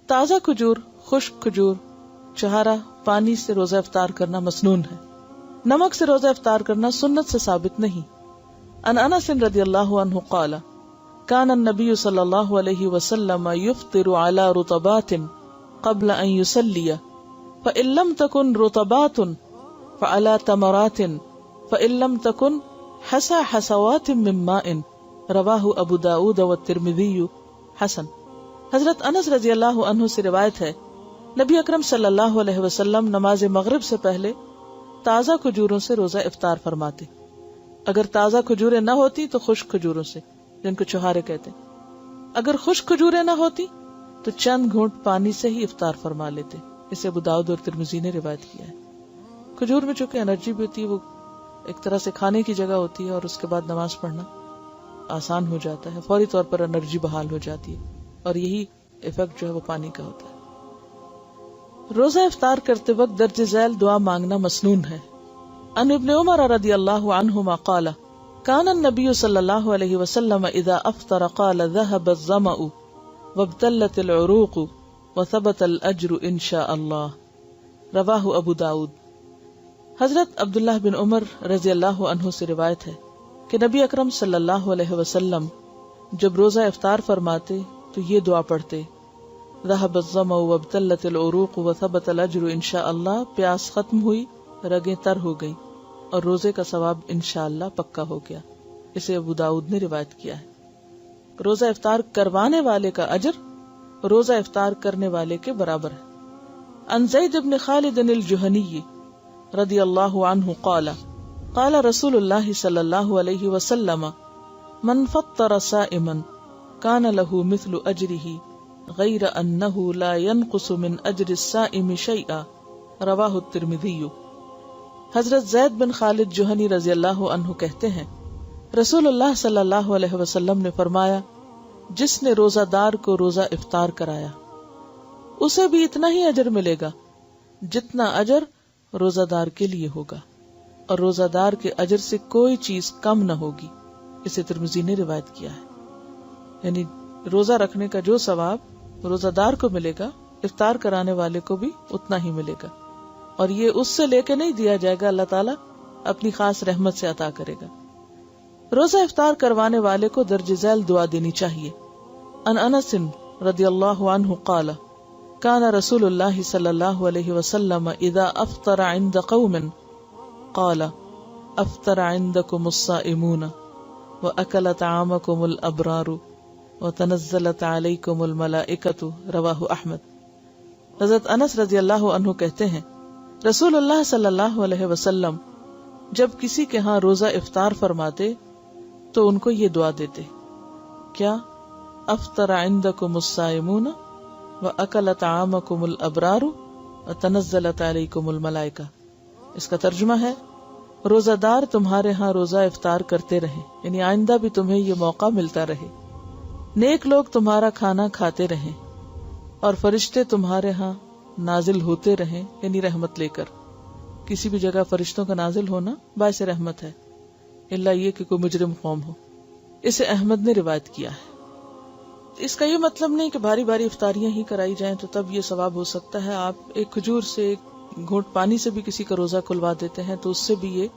تازہ کھجور، خشک کھجور، چھہارا پانی سے روزہ افطار کرنا مسنون ہے. نمک سے روزہ افطار کرنا سنت سے ثابت نہیں. عن انس رضی اللہ عنہ قال كان النبي صلی اللہ علیہ وسلم يفطر على رطبات قبل ان يصلي فإن لم تكن رطبات فعلى تمرات فإن لم تكن حسى حسوات من ماء رواہ ابو داؤد والترمذی حسن. حضرت انس رضی اللہ عنہ سے روایت ہے نبی اکرم صلی اللہ علیہ وسلم نماز مغرب سے پہلے تازہ کھجوروں سے روزہ افطار فرماتے. اگر تازہ کھجوریں نہ ہوتی تو خشک کھجوروں سے، جن کو چھہارے کہتے. اگر خشک کھجوریں نہ ہوتی تو چند گھونٹ پانی سے ہی افطار فرما لیتے. اسے ابو داؤد اور ترمذی نے روایت کیا ہے. کھجور میں چونکہ انرجی بھی ہوتی ہے، وہ ایک طرح سے کھانے کی جگہ ہوتی ہے، اور اس کے بعد نماز پڑھنا آسان ہو جاتا ہے، فوری طور پر انرجی بحال ہو جاتی ہے، اور یہی ایفیکٹ جو ہے وہ پانی کا ہوتا ہے. روزہ افطار کرتے وقت درج ذیل دعا مانگنا مسنون ہے. عن ابن عمر رضی اللہ عنہما قال كان النبي صلی اللہ علیہ وسلم اذا افطر قال ذهب الظمأ وابتلت العروق وثبت الاجر ان شاء اللہ. رواہ ابو داؤد. حضرت عبداللہ بن عمر رضی اللہ عنہ سے روایت ہے کہ نبی اکرم صلی اللہ علیہ وسلم جب روزہ افطار فرماتے تو یہ دعا پڑھتے: ذهب الظمأ وابتلت العروق وثبت الاجر ان شاء اللہ. پیاس ختم ہوئی، رگیں تر ہو گئی، اور روزے کا ثواب انشاءاللہ پکا ہو گیا. اسے ابو داؤد نے روایت کیا ہے. روزہ افطار کروانے والے کا اجر روزہ افطار کرنے والے کے برابر ہے. عن زید بن خالد الجہنی رضی اللہ عنہ قال قال رسول اللہ صلی اللہ علیہ وسلم من فطر صائما كان له مثل اجره غیر انه لا ينقص من اجر الصائم شيئا. رواہ الترمذی. حضرت زید بن خالد جوہنی رضی اللہ عنہ کہتے ہیں رسول اللہ صلی اللہ علیہ وسلم نے فرمایا جس نے روزہ دار کو روزہ افطار کرایا اسے بھی اتنا ہی اجر ملے گا جتنا اجر روزہ دار کے لیے ہوگا، اور روزہ دار کے اجر سے کوئی چیز کم نہ ہوگی. اسے ترمذی نے روایت کیا ہے. یعنی روزہ رکھنے کا جو ثواب روزہ دار کو ملے گا، افطار کرانے والے کو بھی اتنا ہی ملے گا، اور یہ اس سے لے کے نہیں دیا جائے گا، اللہ تعالیٰ اپنی خاص رحمت سے عطا کرے گا. روزہ افطار کروانے والے کو درج ذیل دعا دینی چاہیے. عن انس رضی اللہ عنہ قال كان رسول اللہ صلی اللہ علیہ وسلم اذا افطر عند قوم قال افطر عندكم الصائمون واكل طعامكم الابرار وتنزلت علیکم الملائکۃ. رواہ احمد. حضرت انس رضی اللہ عنہ کہتے ہیں رسول اللہ صلی اللہ علیہ وسلم جب کسی کے ہاں روزہ افطار فرماتے تو ان کو یہ دعا دیتے. کیا؟ افطر عندکم الصائمون واکل طعامکم الابرار وتنزلت علیکم الملائکہ. اس کا ترجمہ ہے روزہ دار تمہارے ہاں روزہ افطار کرتے رہیں، یعنی آئندہ بھی تمہیں یہ موقع ملتا رہے. نیک لوگ تمہارا کھانا کھاتے رہیں اور فرشتے تمہارے ہاں نازل ہوتے رہیں، یعنی رحمت لے کر. کسی بھی جگہ فرشتوں کا نازل ہونا باعث رحمت ہے، الا یہ کہ کوئی مجرم قوم ہو. اسے احمد نے روایت کیا ہے. اس کا یہ مطلب نہیں کہ باری باری افطاریاں ہی کرائی جائیں تو تب یہ ثواب ہو سکتا ہے. آپ ایک کھجور سے ایک گھونٹ پانی سے بھی کسی کا روزہ کھلوا دیتے ہیں تو اس سے بھی یہ